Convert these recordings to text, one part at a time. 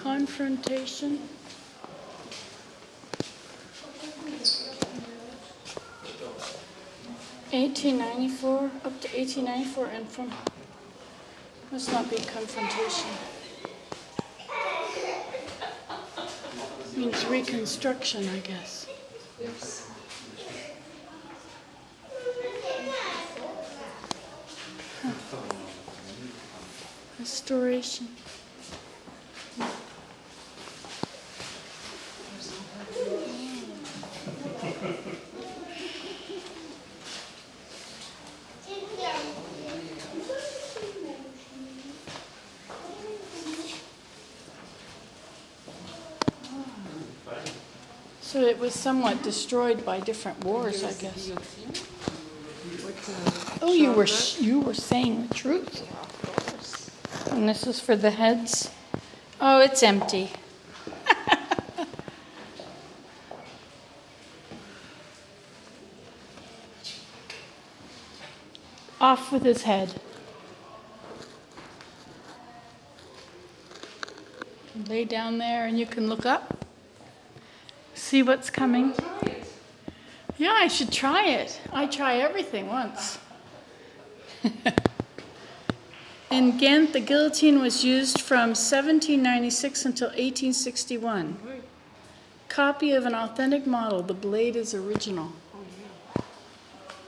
Confrontation. (1894) up to 1894, and from must not be confrontation. Means reconstruction, I guess. Yes. Restoration. So it was somewhat destroyed by different wars, I guess. Oh, you were saying the truth. Yeah, of course. And this is for the heads. Oh, it's empty. Off with his head. Lay down there and you can look up. See what's coming. Yeah, I should try it. I try everything once. In Gent, the guillotine was used from 1796 until 1861. Copy of an authentic model. The blade is original.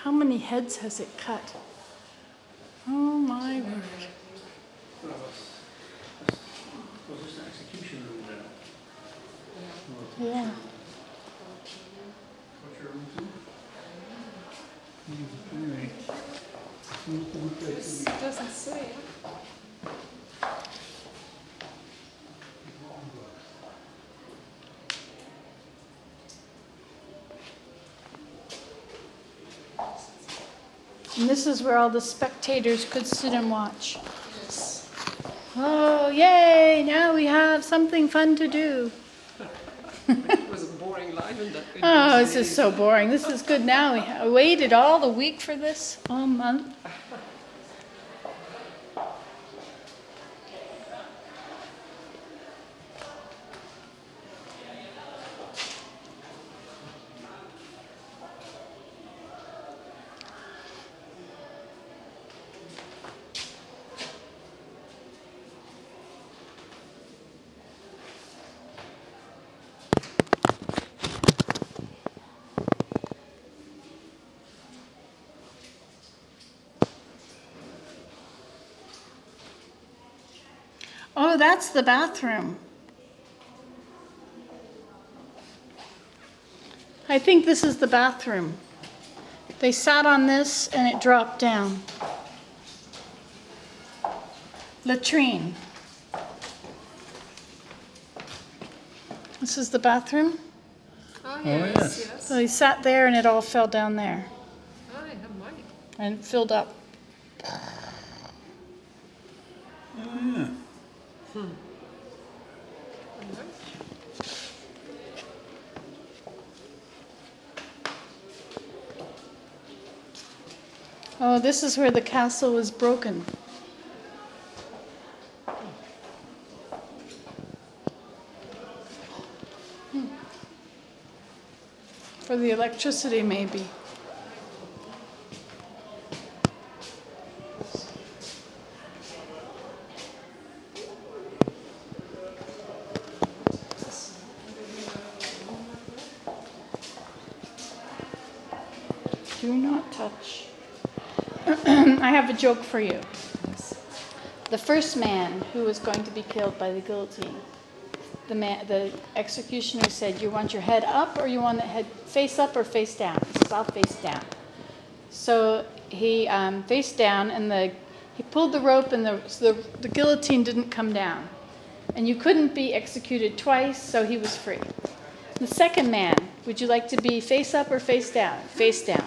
How many heads has it cut? Oh my word. Was this an execution room now? Yeah. What's your room too? Anyway. This doesn't say. And this is where all the spectators could sit and watch. Yes. Oh, yay! Now we have something fun to do. It was a boring life in that. Oh, this is so boring. This is good now. I waited all the week for this, all month. Oh, that's the bathroom. I think this is the bathroom. They sat on this and it dropped down. Latrine. This is the bathroom. Oh, yes. yes. So he sat there and it all fell down there I have money. and filled up. Oh, yeah. Oh, this is where the castle was broken. For the electricity, maybe. Do not touch. I have a joke for you. The first man who was going to be killed by the guillotine, the executioner said, "You want your head up or you want the head face up or face down?" He says, "I'll face down." So he faced down and he pulled the rope and the guillotine didn't come down. And you couldn't be executed twice, so he was free. The second man, would you like to be face up or face down? Face down.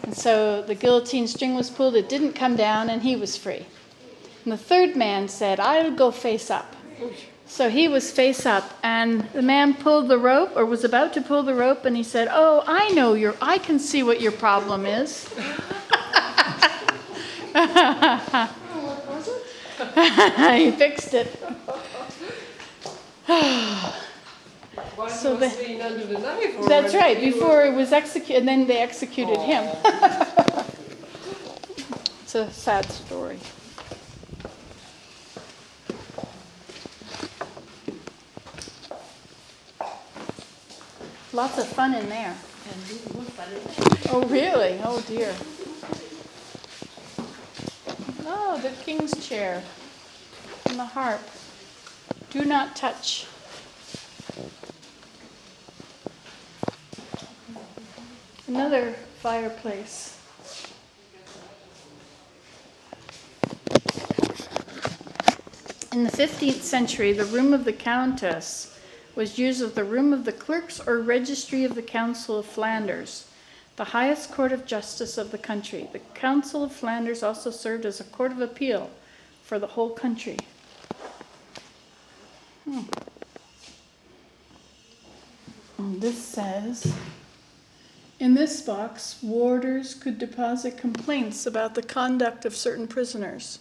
And so the guillotine string was pulled, it didn't come down, and he was free. And the third man said, "I'll go face up." So he was face up, and the man pulled the rope, or was about to pull the rope, and he said, "Oh, I can see what your problem is." What was it? He fixed it. While So he was the- laying under the knife? Or That's when right, you before it was executed, and then they executed him. Oh. It's a sad story. Lots of fun in there. Oh, really? Oh, dear. Oh, the king's chair and the harp. Do not touch. Another fireplace. In the 15th century, the room of the countess was used as the room of the clerks or registry of the Council of Flanders, the highest court of justice of the country. The Council of Flanders also served as a court of appeal for the whole country. And this says, in this box, warders could deposit complaints about the conduct of certain prisoners.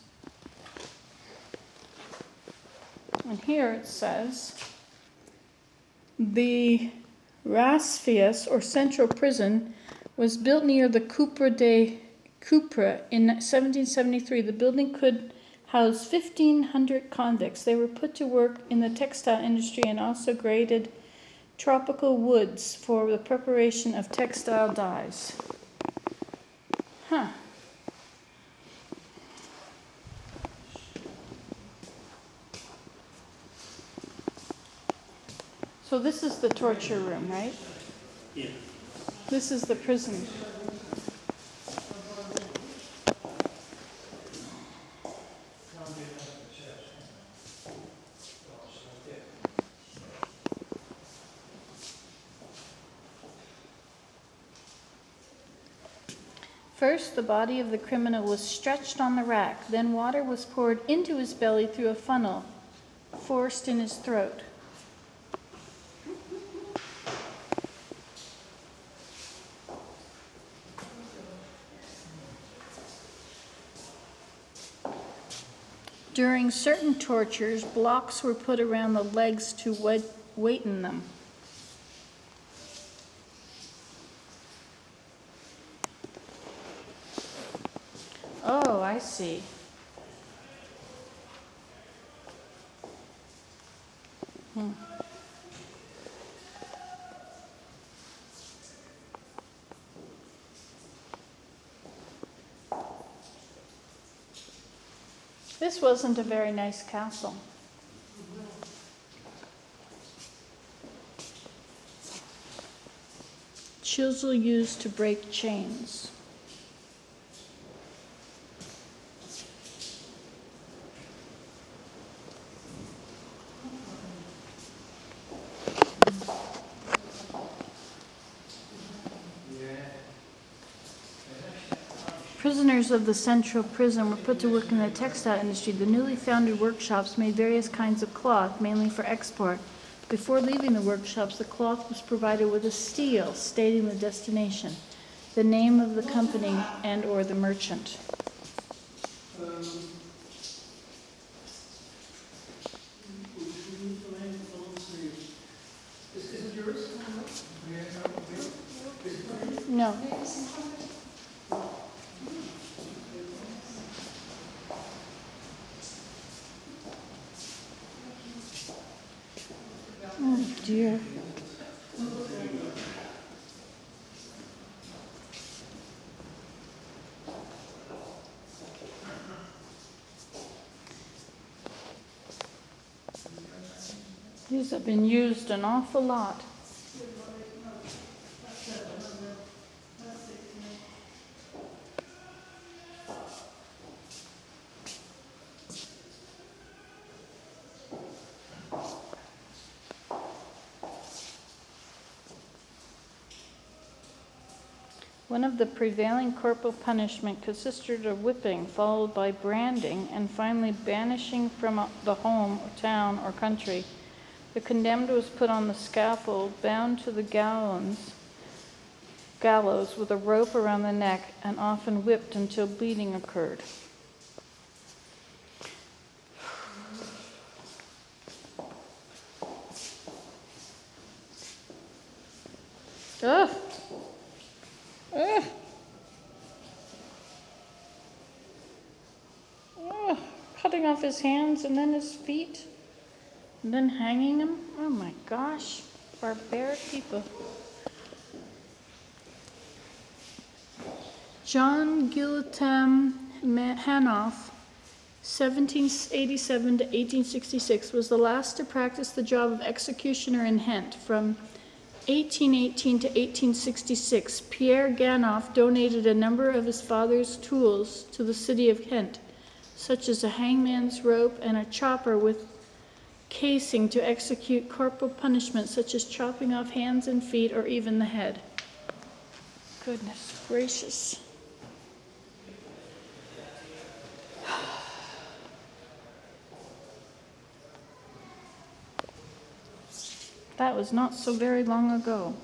And here it says, the Rasfius, or central prison, was built near the Coupra in 1773. The building could house 1,500 convicts. They were put to work in the textile industry and also graded tropical woods for the preparation of textile dyes. Huh. So this is the torture room, right? Yeah. This is the prison. First, the body of the criminal was stretched on the rack. Then water was poured into his belly through a funnel, forced in his throat. During certain tortures, blocks were put around the legs to weighten them. Oh, I see. This wasn't a very nice castle. Chisel used to break chains. Prisoners of the central prison were put to work in the textile industry. The newly founded workshops made various kinds of cloth, mainly for export. Before leaving the workshops, the cloth was provided with a seal stating the destination, the name of the company and or the merchant. No. Oh dear. These have been used an awful lot. One of the prevailing corporal punishment consisted of whipping, followed by branding, and finally banishing from the home, or town, or country. The condemned was put on the scaffold, bound to the gallows with a rope around the neck, and often whipped until bleeding occurred. Ugh. Ugh. Ugh. Cutting off his hands and then his feet. And then hanging him. Oh my gosh. Barbaric people. John Guillotine Hanoff, 1787 to 1866, was the last to practice the job of executioner in Gent. From 1818 to 1866, Pierre Ganoff donated a number of his father's tools to the city of Gent, such as a hangman's rope and a chopper with casing to execute corporal punishment, such as chopping off hands and feet or even the head. Goodness gracious. That was not so very long ago.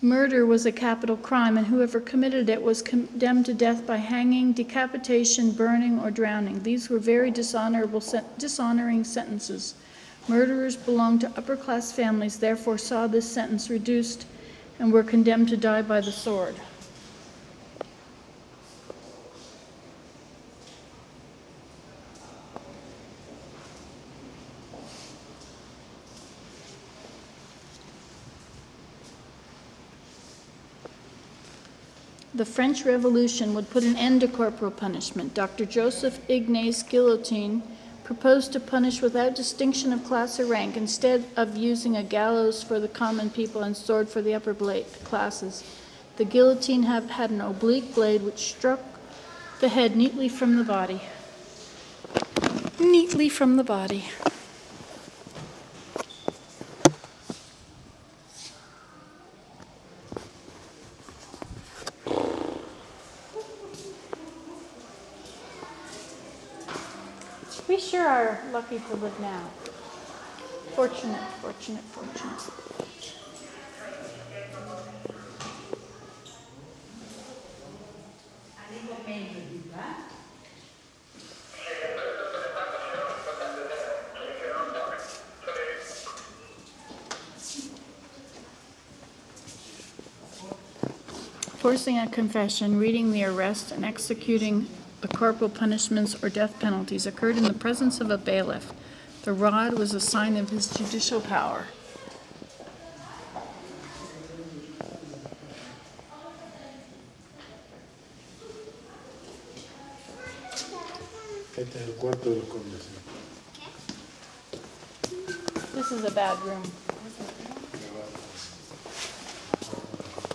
Murder was a capital crime, and whoever committed it was condemned to death by hanging, decapitation, burning, or drowning. These were very dishonoring sentences. Murderers belonged to upper-class families, therefore saw this sentence reduced and were condemned to die by the sword. The French Revolution would put an end to corporal punishment. Dr. Joseph Ignace Guillotine proposed to punish without distinction of class or rank, instead of using a gallows for the common people and sword for the upper classes. The guillotine had an oblique blade which struck the head neatly from the body. Neatly from the body. We sure are lucky to live now. Fortunate, fortunate, fortunate. Forcing a confession, reading the arrest, and executing the corporal punishments or death penalties occurred in the presence of a bailiff. The rod was a sign of his judicial power. This is a bad room.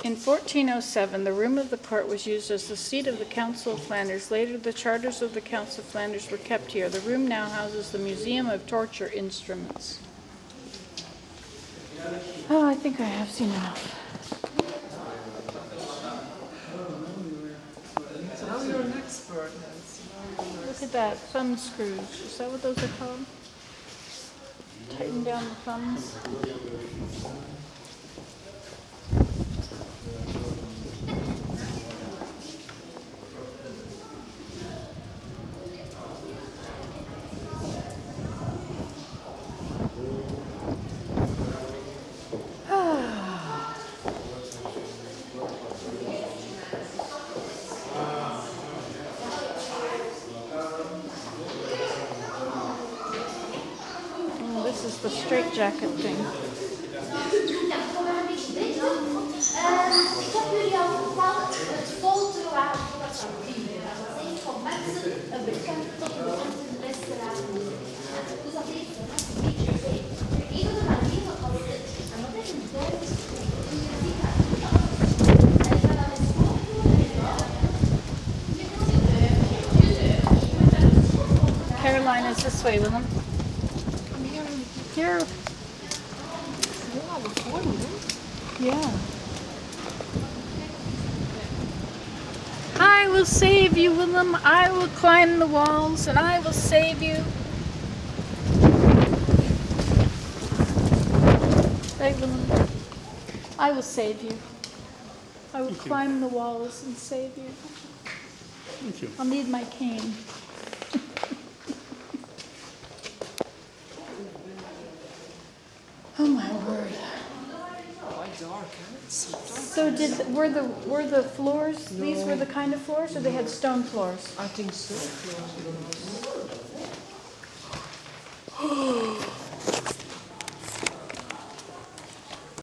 In 1407, the room of the court was used as the seat of the Council of Flanders. Later, the charters of the Council of Flanders were kept here. The room now houses the Museum of Torture Instruments. Oh, I think I have seen enough. So now you're an expert. Look at that, thumb screws. Is that what those are called? Tighten down the thumbs. This is the straitjacket thing. Caroline is this way with them. Here. Yeah. I will save you, Willem. I will climb the walls and I will save you. Right, Willem? I will save you. I will climb the walls and save you. Thank you. I'll need my cane. dark, eh? It's so dark. So were the floors? These were the kind of floors, or they had stone floors? I think so.